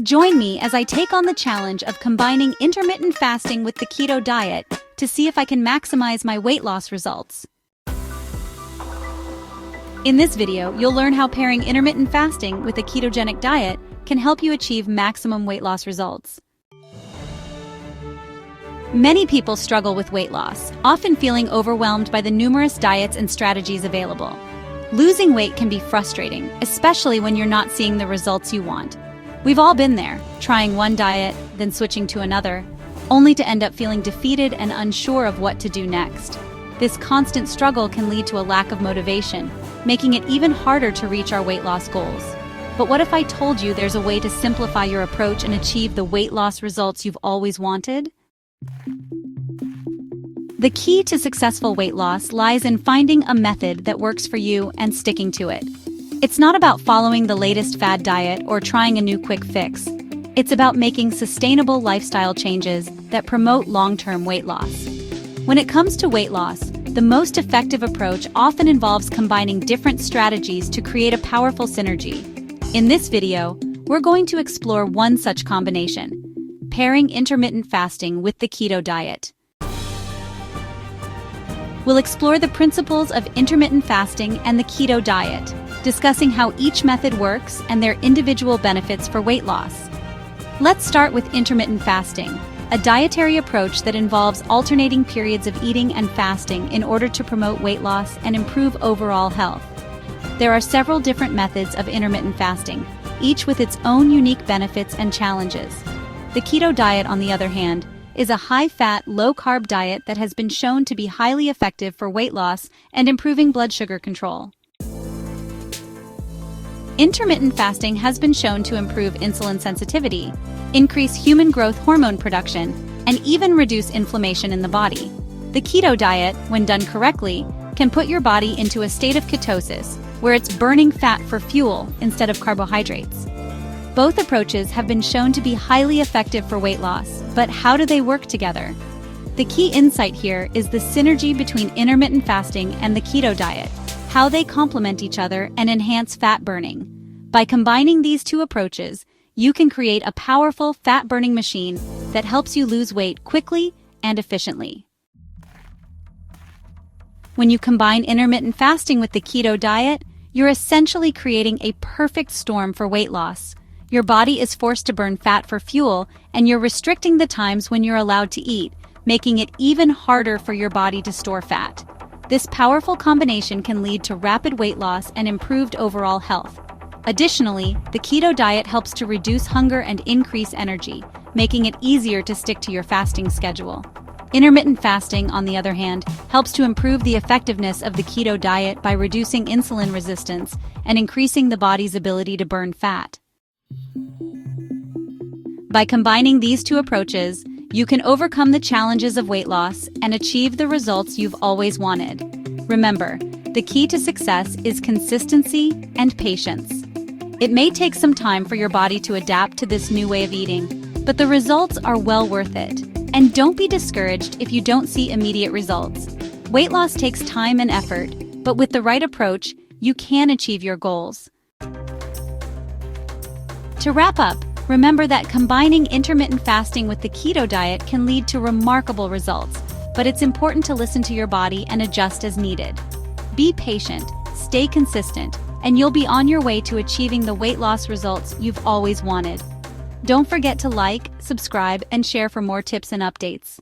Join me as I take on the challenge of combining intermittent fasting with the keto diet to see if I can maximize my weight loss results. In this video, you'll learn how pairing intermittent fasting with a ketogenic diet can help you achieve maximum weight loss results. Many people struggle with weight loss, often feeling overwhelmed by the numerous diets and strategies available. Losing weight can be frustrating, especially when you're not seeing the results you want. We've all been there, trying one diet, then switching to another, only to end up feeling defeated and unsure of what to do next. This constant struggle can lead to a lack of motivation, making it even harder to reach our weight loss goals. But what if I told you there's a way to simplify your approach and achieve the weight loss results you've always wanted? The key to successful weight loss lies in finding a method that works for you and sticking to it. It's not about following the latest fad diet or trying a new quick fix. It's about making sustainable lifestyle changes that promote long-term weight loss. When it comes to weight loss, the most effective approach often involves combining different strategies to create a powerful synergy. In this video, we're going to explore one such combination: pairing intermittent fasting with the keto diet. We'll explore the principles of intermittent fasting and the keto diet, discussing how each method works and their individual benefits for weight loss. Let's start with intermittent fasting, a dietary approach that involves alternating periods of eating and fasting in order to promote weight loss and improve overall health. There are several different methods of intermittent fasting, each with its own unique benefits and challenges. The keto diet, on the other hand, is a high-fat, low-carb diet that has been shown to be highly effective for weight loss and improving blood sugar control. Intermittent fasting has been shown to improve insulin sensitivity, increase human growth hormone production, and even reduce inflammation in the body. The keto diet, when done correctly, can put your body into a state of ketosis, where it's burning fat for fuel instead of carbohydrates. Both approaches have been shown to be highly effective for weight loss, but how do they work together? The key insight here is the synergy between intermittent fasting and the keto diet, how they complement each other and enhance fat burning. By combining these two approaches, you can create a powerful fat-burning machine that helps you lose weight quickly and efficiently. When you combine intermittent fasting with the keto diet, you're essentially creating a perfect storm for weight loss. Your body is forced to burn fat for fuel, and you're restricting the times when you're allowed to eat, making it even harder for your body to store fat. This powerful combination can lead to rapid weight loss and improved overall health. Additionally, the keto diet helps to reduce hunger and increase energy, making it easier to stick to your fasting schedule. Intermittent fasting, on the other hand, helps to improve the effectiveness of the keto diet by reducing insulin resistance and increasing the body's ability to burn fat. By combining these two approaches, you can overcome the challenges of weight loss and achieve the results you've always wanted. Remember, the key to success is consistency and patience. It may take some time for your body to adapt to this new way of eating, but the results are well worth it. And don't be discouraged if you don't see immediate results. Weight loss takes time and effort, but with the right approach, you can achieve your goals. To wrap up, remember that combining intermittent fasting with the keto diet can lead to remarkable results, but it's important to listen to your body and adjust as needed. Be patient, stay consistent, and you'll be on your way to achieving the weight loss results you've always wanted. Don't forget to like, subscribe, and share for more tips and updates.